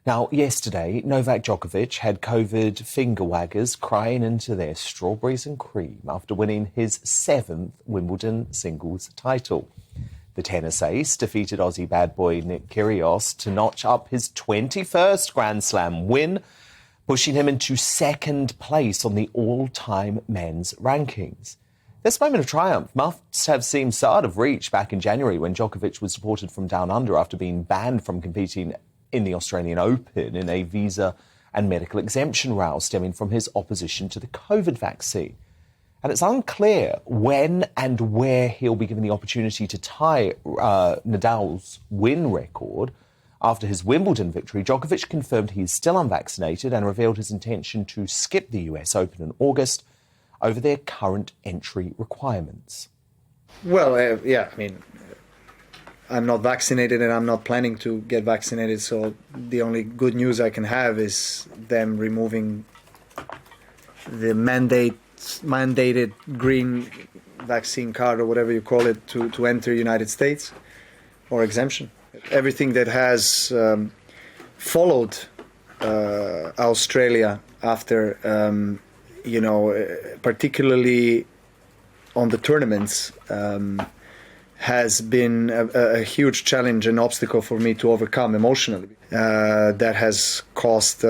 Now, yesterday, Novak Djokovic had COVID finger-waggers crying into their strawberries and cream after winning his 7th Wimbledon singles title. The tennis ace defeated Aussie bad boy Nick Kyrgios to notch up his 21st Grand Slam win, pushing him into second place on the all-time men's rankings. This moment of triumph must have seemed so out of reach back in January when Djokovic was deported from Down Under after being banned from competing in the Australian Open in a visa and medical exemption row stemming from his opposition to the COVID vaccine. And it's unclear when and where he'll be given the opportunity to tie Nadal's win record. After his Wimbledon victory, Djokovic confirmed he is still unvaccinated and revealed his intention to skip the US Open in August over their current entry requirements. Well, I'm not vaccinated and I'm not planning to get vaccinated, so the only good news I can have is them removing the mandated green vaccine card or whatever you call it to enter United States, or exemption. Everything that has followed Australia after, particularly on the tournaments, has been a huge challenge and obstacle for me to overcome emotionally. That has caused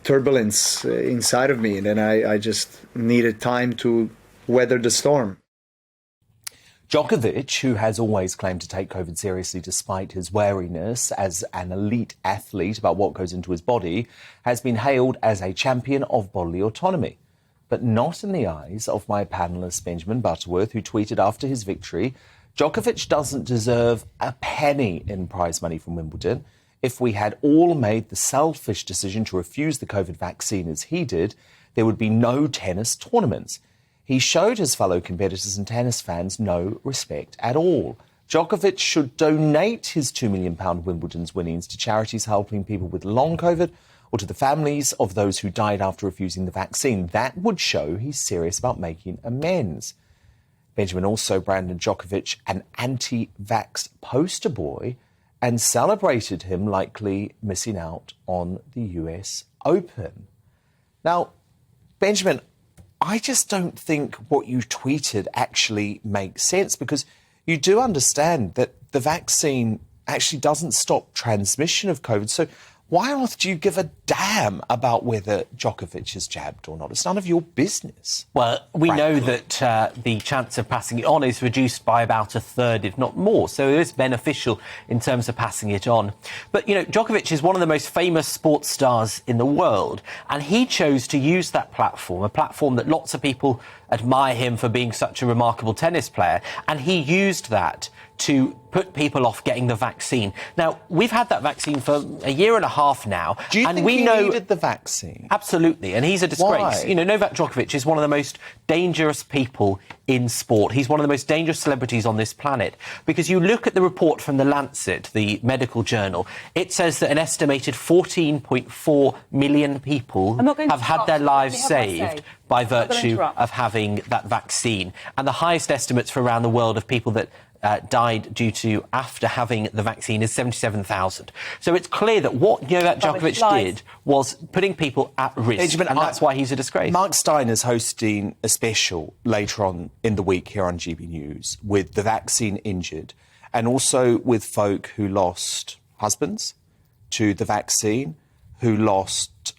turbulence inside of me, and then I just needed time to weather the storm. Djokovic, who has always claimed to take COVID seriously despite his wariness as an elite athlete about what goes into his body, has been hailed as a champion of bodily autonomy. But not in the eyes of my panellist Benjamin Butterworth, who tweeted after his victory, Djokovic doesn't deserve a penny in prize money from Wimbledon. If we had all made the selfish decision to refuse the COVID vaccine as he did, there would be no tennis tournaments. He showed his fellow competitors and tennis fans no respect at all. Djokovic should donate his £2 million Wimbledon's winnings to charities helping people with long COVID or to the families of those who died after refusing the vaccine. That would show he's serious about making amends. Benjamin also branded Djokovic an anti-vax poster boy and celebrated him likely missing out on the US Open. Now, Benjamin, I just don't think what you tweeted actually makes sense, because you do understand that the vaccine actually doesn't stop transmission of COVID. So why on earth do you give a damn about whether Djokovic is jabbed or not? It's none of your business. Well, we know that the chance of passing it on is reduced by about a third, if not more. So it is beneficial in terms of passing it on. But, Djokovic is one of the most famous sports stars in the world. And he chose to use that platform, a platform that lots of people admire him for being such a remarkable tennis player. And he used that to put people off getting the vaccine. Now, we've had that vaccine for a year and a half now. Do you think he needed the vaccine? Absolutely, and he's a disgrace. Why? Novak Djokovic is one of the most dangerous people in sport. He's one of the most dangerous celebrities on this planet, because you look at the report from The Lancet, the medical journal, it says that an estimated 14.4 million people have had their lives saved by virtue of having that vaccine. And the highest estimates for around the world of people that died after having the vaccine is 77,000. So it's clear that what Novak Djokovic did was putting people at risk, and that's why he's a disgrace. Mark Stein is hosting a special later on in the week here on GBNews with the vaccine injured, and also with folk who lost husbands to the vaccine, who lost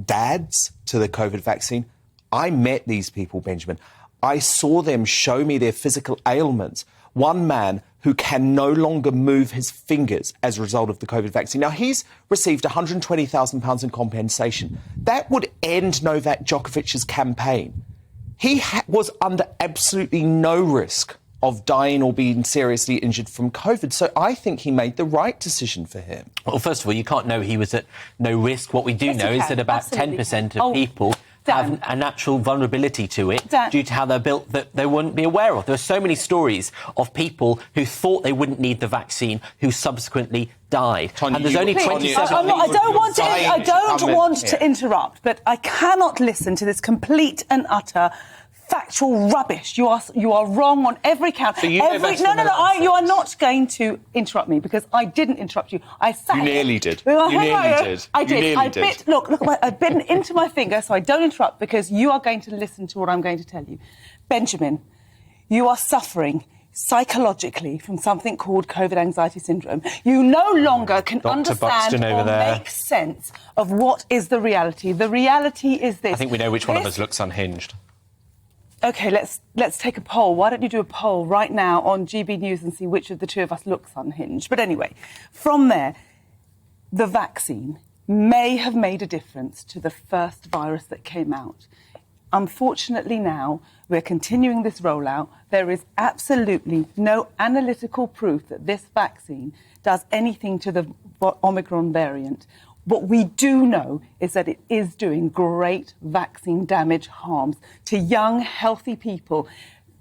dads to the COVID vaccine. I met these people, Benjamin. I saw them show me their physical ailments. One man who can no longer move his fingers as a result of the COVID vaccine. Now, he's received £120,000 in compensation. That would end Novak Djokovic's campaign. He was under absolutely no risk of dying or being seriously injured from COVID. So I think he made the right decision for him. Well, first of all, you can't know he was at no risk. What we do know is that about 10% of people have a natural vulnerability to it due to how they're built that they wouldn't be aware of. There are so many stories of people who thought they wouldn't need the vaccine who subsequently died. Tonia, and there's only 27... I don't want to interrupt, but I cannot listen to this complete and utter factual rubbish. You are wrong on every count. So you know better than the Lancet. You are not going to interrupt me because I didn't interrupt you. I sat. You nearly did. I You did. nearly did. Look, I've bitten into my finger, so I don't interrupt because you are going to listen to what I'm going to tell you. Benjamin, you are suffering psychologically from something called COVID anxiety syndrome. You no longer can understand Buxton over or there. make sense of what is the reality. The reality is this. I think we know which one of us looks unhinged. OK, let's take a poll. Why don't you do a poll right now on GBNews and see which of the two of us looks unhinged? But anyway, from there, the vaccine may have made a difference to the first virus that came out. Unfortunately now, we're continuing this rollout. There is absolutely no analytical proof that this vaccine does anything to the Omicron variant. What we do know is that it is doing great vaccine damage harms to young, healthy people.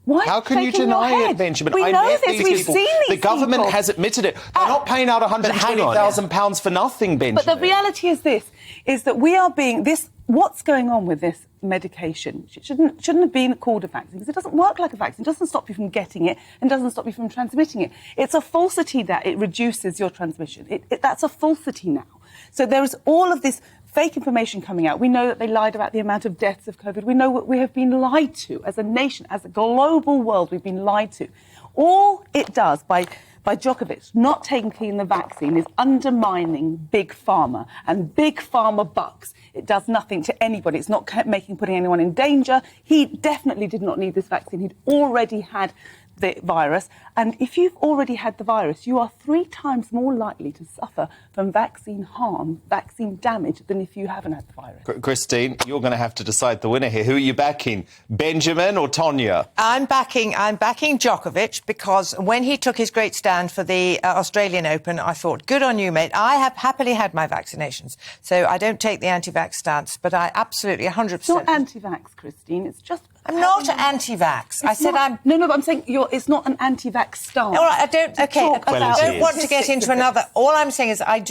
Why How can you deny it, Benjamin? We know met this. these We've people. seen these The government people. has admitted it. They're not paying out £120,000 for nothing, Benjamin. But the reality is this, is that we are being... What's going on with this medication? It shouldn't have been called a vaccine because it doesn't work like a vaccine. It doesn't stop you from getting it and doesn't stop you from transmitting it. It's a falsity that it reduces your transmission. That's a falsity now. So there is all of this fake information coming out. We know that they lied about the amount of deaths of COVID. We know what we have been lied to as a nation, as a global world. We've been lied to. All it does by Djokovic not taking the vaccine is undermining Big Pharma and Big Pharma bucks. It does nothing to anybody. It's not putting anyone in danger. He definitely did not need this vaccine. He'd already had the virus. And if you've already had the virus, you are 3 times more likely to suffer from vaccine harm, vaccine damage, than if you haven't had the virus. Christine, you're going to have to decide the winner here. Who are you backing, Benjamin or Tonia? I'm backing Djokovic because when he took his great stand for the Australian Open, I thought, good on you, mate. I have happily had my vaccinations, so I don't take the anti-vax stance, but I absolutely 100%... It's not anti-vax, Christine. It's just... I'm not anti-vax. I said I'm... No, but I'm saying it's not an anti-vax stance. All right, I don't... OK, I don't want to get into another... All I'm saying is I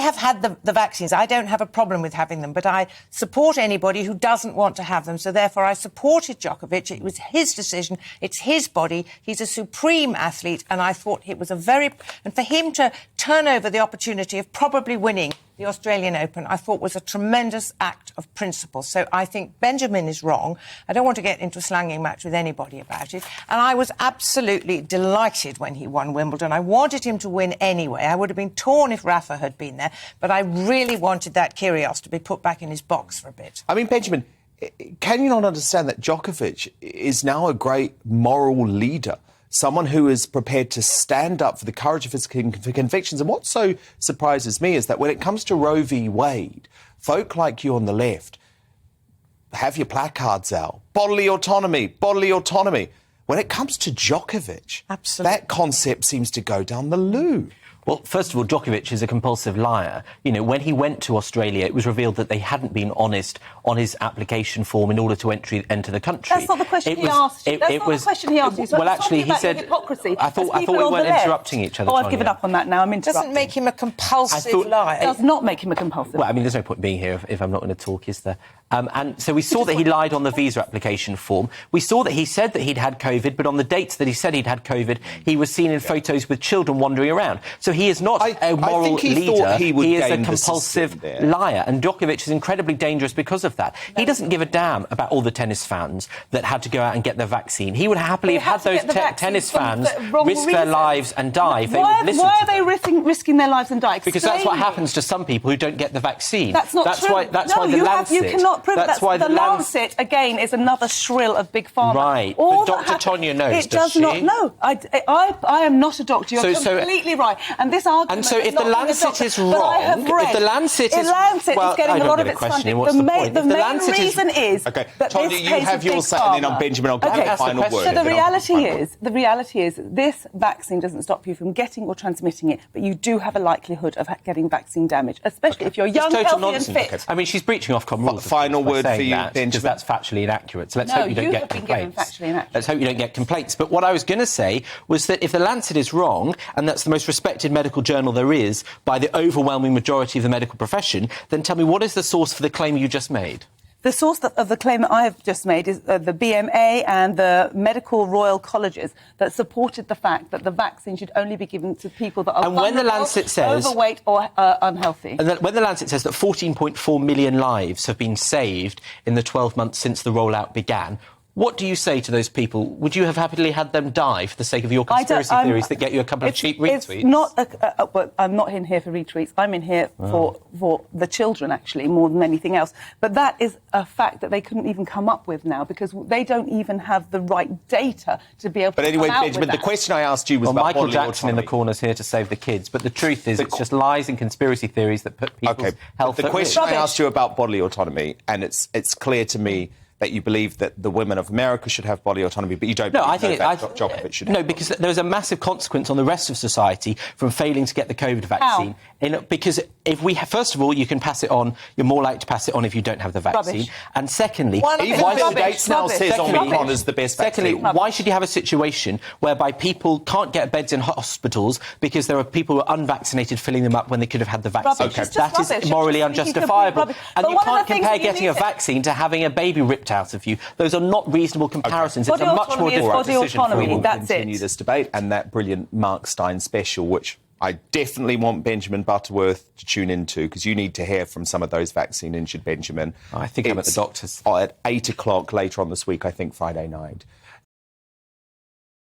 have had the vaccines. I don't have a problem with having them, but I support anybody who doesn't want to have them. So, therefore, I supported Djokovic. It was his decision. It's his body. He's a supreme athlete, and I thought it was and for him to turn over the opportunity of probably winning the Australian Open, I thought was a tremendous act of principle. So I think Benjamin is wrong. I don't want to get into a slanging match with anybody about it. And I was absolutely delighted when he won Wimbledon. I wanted him to win anyway. I would have been torn if Rafa had been there. But I really wanted that Kyrgios to be put back in his box for a bit. I mean, Benjamin, can you not understand that Djokovic is now a great moral leader? Someone who is prepared to stand up for the courage of his convictions. And what so surprises me is that when it comes to Roe v. Wade, folk like you on the left have your placards out. Bodily autonomy, bodily autonomy. When it comes to Djokovic, absolutely, that concept seems to go down the loo. Well, first of all, Djokovic is a compulsive liar. You know, when he went to Australia, it was revealed that they hadn't been honest on his application form in order to enter the country. That's not the question he asked you. That's not the question he asked you. So well, actually, he said... hypocrisy. I thought we weren't interrupting each other, I've given up on that now. I'm interrupting. Doesn't make him a compulsive liar. It does not make him a compulsive liar. Well, I mean, there's no point being here if I'm not going to talk, is there? And so we saw that he lied on the visa application form. We saw that he said that he'd had COVID, but on the dates that he said he'd had COVID, he was seen in photos with children wandering around. So he is not a moral leader. He is a compulsive liar. And Djokovic is incredibly dangerous because of that. He doesn't give a damn about all the tennis fans that had to go out and get their vaccine. He would happily have had those tennis fans risk their lives and die if they would listen to them. Why are they risking their lives and die? Because that's what happens to some people who don't get the vaccine. That's not true. That's why the Lancet... You cannot prove that's that. why the Lancet, again, is another shrill of Big Pharma. Right, but Dr. Tonia knows, does she? Not. No, I am not a doctor. You're completely right. And this argument... And so if the Lancet is wrong... If the Lancet is... Lancet is getting a lot of its funding. What's the point? The main reason is... OK, that Tonia, you have your say, and then on Benjamin, I'll get the final word. So the reality is this vaccine doesn't stop you from getting or transmitting it, but you do have a likelihood of getting vaccine damage, especially if you're young, healthy and fit. Okay. I mean, she's breaching Ofcom rules. Final word for you, Benjamin. Because that's factually inaccurate. So let's hope you don't get complaints. Factually inaccurate. Let's hope you don't get complaints. But what I was going to say was that if the Lancet is wrong, and that's the most respected medical journal there is by the overwhelming majority of the medical profession, then tell me, what is the source for the claim you just made? The source of the claim that I have just made is the BMA and the medical royal colleges that supported the fact that the vaccine should only be given to people that are And when the Lancet says, overweight or unhealthy. And when the Lancet says that 14.4 million lives have been saved in the 12 months since the rollout began, what do you say to those people? Would you have happily had them die for the sake of your conspiracy theories that get you a couple of cheap retweets? It's not well, I'm not in here for retweets. I'm in here for the children, actually, more than anything else. But that is a fact that they couldn't even come up with now because they don't even have the right data to be able to But anyway, come out Benjamin, with the question I asked you was about Michael bodily Jackson in the autonomy. corner's here to save the kids. But the truth is, it's just lies and conspiracy theories that put people's health but the at question risk. I asked you about bodily autonomy, and it's clear to me that you believe that the women of America should have bodily autonomy, but you don't believe Novak Djokovic should have. No, because there's a massive consequence on the rest of society from failing to get the COVID vaccine. Because if we first of all, you can pass it on, you're more likely to pass it on if you don't have the vaccine. Rubbish. And secondly, Even Bill Gates now says Omicron is the best Secondly, vaccine. why should you have a situation whereby people can't get beds in hospitals because there are people who are unvaccinated filling them up when they could have had the vaccine? Rubbish. It's just That is rubbish. morally It's just unjustifiable. rubbish. And But you one of the can't things compare that you getting a need to- vaccine to having a baby ripped out of you. Those are not reasonable comparisons. It's Body a much more autonomy is difficult body decision for autonomy. you. That's continue it. this debate and that brilliant Mark Stein special, which I definitely want Benjamin Butterworth to tune into because you need to hear from some of those vaccine-injured Benjamin. I think I'm at the doctor's. At 8 o'clock later on this week, I think Friday night.